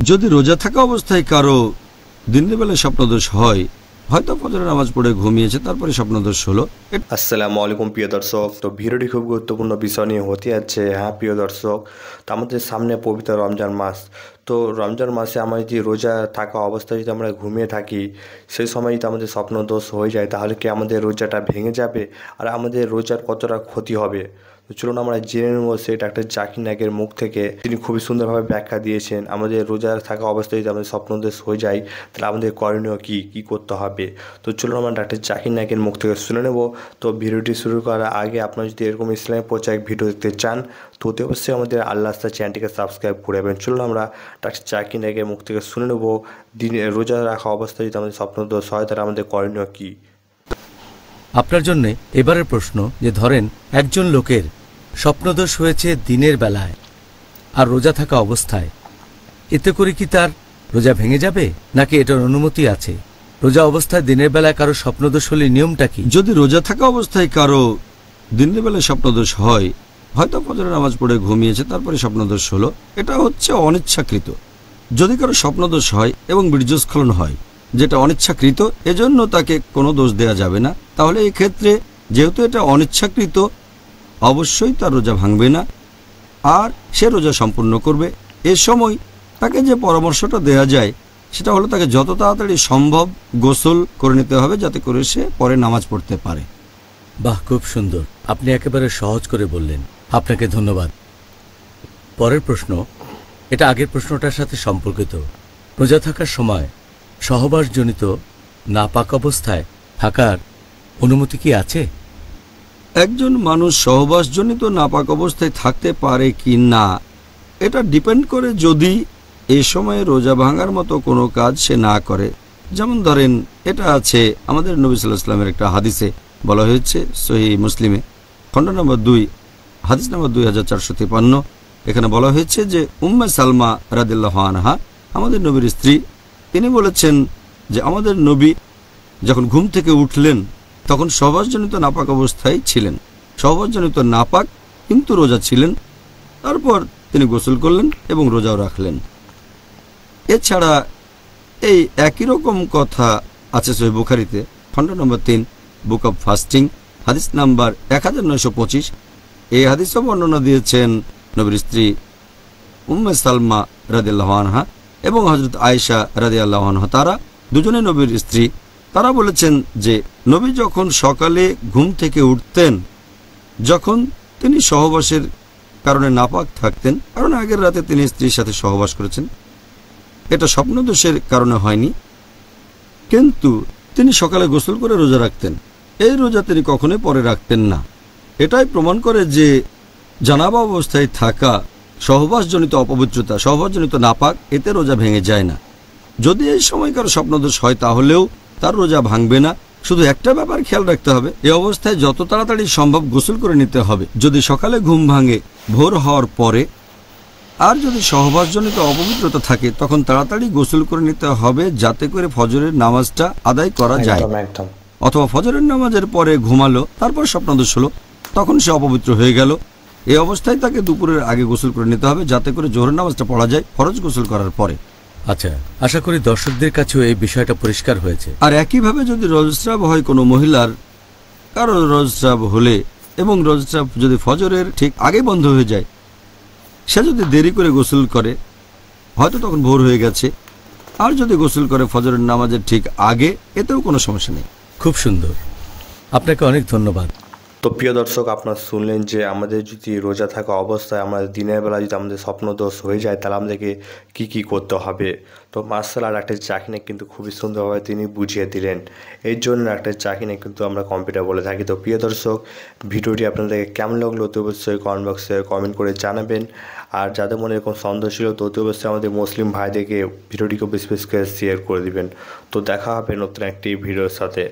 যদি রোজা থাকা অবস্থায় কারো দিনের বেলায় স্বপ্নদোষ হয়, হয়তো ফজরের নামাজ পড়ে ঘুমিয়েছে, তারপরে স্বপ্নদোষ হলো। আসসালামু আলাইকুম প্রিয় দর্শক। তো ভিডিওটি খুব গুরুত্বপূর্ণ বিষয় নিয়ে হতে যাচ্ছে। হ্যাঁ প্রিয় দর্শক, তো আমাদের সামনে পবিত্র রমজান মাস। তো রমজান মাসে আমরা যদি রোজা থাকা অবস্থায় যদি আমরা ঘুমিয়ে থাকি, সেই সময় যদি আমাদের স্বপ্নদোষ হয়ে যায়, তাহলে কি আমাদের রোজাটা ভেঙে যাবে আর আমাদের রোজার কতটা ক্ষতি হবে? তো চলুন আমরা জেনে নেব সেই ডাক্তার জাকির নায়েকের মুখ থেকে। তিনি খুবই সুন্দরভাবে ব্যাখ্যা দিয়েছেন আমাদের রোজা থাকা অবস্থায় যদি আমাদের স্বপ্নদোষ হয়ে যায়, তাহলে আমাদের করণীয় কী করতে হবে। তো চলুন আমরা ডাক্তার জাকির নায়েকের মুখ থেকে শুনে নেব। তো ভিডিওটি শুরু করার আগে আপনারা যদি এরকম ইসলামী প্রচারক ভিডিও দেখতে চান, তো অতি অবশ্যই আমাদের আল্লাহ আস্তা চ্যানেলটিকে সাবস্ক্রাইব করে দেবেন। চলুন আমরা ডাক্তার জাকির নায়েকের মুখ থেকে শুনে নেব দিনে রোজা রাখা অবস্থায় যদি আমাদের স্বপ্নদোষ হয়, তাহলে আমাদের করণীয় কী। আপনার জন্য এবারের প্রশ্ন, যে ধরেন একজন লোকের স্বপ্নদোষ হয়েছে দিনের বেলায় আর রোজা থাকা অবস্থায়, এতে করে কি তার রোজা ভেঙে যাবে নাকি এটার অনুমতি আছে? রোজা অবস্থায় দিনের বেলায় কারো স্বপ্নদোষ হলে নিয়মটা কি? যদি রোজা থাকা অবস্থায় কারো দিনের বেলায় স্বপ্নদোষ হয়, হয়তো ফজরের নামাজ পড়ে ঘুমিয়েছে, তারপরে স্বপ্নদোষ হলো, এটা হচ্ছে অনিচ্ছাকৃত। যদি কারো স্বপ্নদোষ হয় এবং বীর্যস্খলন হয়, যেটা অনিচ্ছাকৃত, এজন্য তাকে কোনো দোষ দেওয়া যাবে না। তাহলে এই ক্ষেত্রে যেহেতু এটা অনিচ্ছাকৃত, অবশ্যই তার রোজা ভাঙবে না আর সে রোজা সম্পূর্ণ করবে। এ সময় তাকে যে পরামর্শটা দেয়া যায় সেটা হলো তাকে যত তাড়াতাড়ি সম্ভব গোসল করে নিতে হবে, যাতে করে সে পরে নামাজ পড়তে পারে। বাহ, খুব সুন্দর। আপনি একেবারে সহজ করে বললেন, আপনাকে ধন্যবাদ। পরের প্রশ্ন, এটা আগের প্রশ্নটার সাথে সম্পর্কিত। রোজা থাকার সময় সহবাসজনিত নাপাক অবস্থায় থাকার অনুমতি কি আছে? একজন মানুষ সহবাসজনিত নাপাক অবস্থায় থাকতে পারে কি না, এটা ডিপেন্ড করে যদি এ সময়ে রোজা ভাঙার মতো কোনো কাজ সে না করে। যেমন ধরেন, এটা আছে আমাদের নবী সাল্লাল্লাহু আলাইহি ওয়াসাল্লামের একটা হাদিসে বলা হয়েছে, সহিহ মুসলিমে খণ্ড নম্বর 2 হাদিস নম্বর 2453। এখানে বলা হয়েছে যে উম্মে সালমা রাদিয়াল্লাহু আনহা, আমাদের নবীর স্ত্রী, তিনি বলেছেন যে আমাদের নবী যখন ঘুম থেকে উঠলেন তখন সহবাসজনিত নাপাক অবস্থায় ছিলেন। সহবাসজনিত নাপাক কিন্তু রোজা ছিলেন। তারপর তিনি গোসল করলেন এবং রোজাও রাখলেন। এছাড়া এই একই রকম কথা আছে সহিহ বুখারীতে খণ্ড নম্বর 3 বুক অব ফাস্টিং হাদিস নাম্বার 1925। এই হাদিসও বর্ণনা দিয়েছেন নবীর স্ত্রী উম্মে সালমা রাদিয়াল্লাহু আনহা এবং হযরত আয়েশা রাদিয়াল্লাহু আনহা। তারা দুজনে নবীর স্ত্রী। তারা বলেছেন যে নবী যখন সকালে ঘুম থেকে উঠতেন, যখন তিনি সহবাসের কারণে নাপাক থাকতেন, কারণ আগের রাতে তিনি স্ত্রীর সাথে সহবাস করেছেন, এটা স্বপ্নদোষের কারণে হয়নি, কিন্তু তিনি সকালে গোসল করে রোজা রাখতেন। এই রোজা তিনি কখনোই পরে রাখতেন না। এটাই প্রমাণ করে যে জানাবা অবস্থায় থাকা সহবাসজনিত অপবিত্রতা, সহবাসজনিত নাপাক, এতে রোজা ভেঙে যায় না। যদি এই সময়কার স্বপ্নদোষ হয় তাহলেও তার রোজা ভাঙবে না। শুধু একটা ব্যাপার খেয়াল রাখতে হবে, এই অবস্থায় যত তাড়াতাড়ি সম্ভব গোসল করে নিতে হবে। যদি সকালে ঘুম ভাঙে ভোর হওয়ার পরে, আর যদি সহবাসজনিত অপবিত্রতা থাকে, তখন তাড়াতাড়ি গোসল করে নিতে হবে, যাতে করে ফজরের নামাজটা আদায় করা যায়। অথবা ফজরের নামাজের পরে ঘুমালো, তারপর স্বপ্নদোষ হলো, তখন সে অপবিত্র হয়ে গেল। এই অবস্থায় তাকে দুপুরের আগে গোসল করে নিতে হবে, যাতে করে জোহরের নামাজটা পড়া যায় ফরজ গোসল করার পরে। আচ্ছা, আশা করি দর্শকদের কাছেও এই বিষয়টা পরিষ্কার হয়েছে। আর একইভাবে যদি রজস্রাব হয় কোনো মহিলার, কারো রজস্রাব হলে এবং রজস্রাব যদি ফজরের ঠিক আগে বন্ধ হয়ে যায়, সে যদি দেরি করে গোসল করে, হয়তো তখন ভোর হয়ে গেছে, আর যদি গোসল করে ফজরের নামাজের ঠিক আগে, এতেও কোনো সমস্যা নেই। খুব সুন্দর, আপনাকে অনেক ধন্যবাদ। তো প্রিয় দর্শক, আপনারা শুনলেন যে আমাদের যদি রোজা থাকা অবস্থায় আমরা দিনের বেলা যদি আমাদের স্বপ্নদোষ হয়ে যায়, তাহলে আমাদেরকে কী করতে হবে। তো মার্শাল্লাহ ডাক্তার জাকির নায়েক কিন্তু খুবই সুন্দরভাবে তিনি বুঝিয়ে দিলেন। এই জন্য ডাক্তার জাকির নায়েক কিন্তু আমরা কম্পিউটার বলে থাকি। তো প্রিয় দর্শক, ভিডিওটি আপনাদেরকে কেমন লাগলো অতি অবশ্যই কমেন্ট বক্সে কমেন্ট করে জানাবেন। আর যাদের মনে এরকম সন্দেহ ছিল, তো অতি অবশ্যই আমাদের মুসলিম ভাইদেরকে ভিডিওটিকে বেশি বেশি করে শেয়ার করে দিবেন। তো দেখা হবে নতুন একটি ভিডিওর সাথে।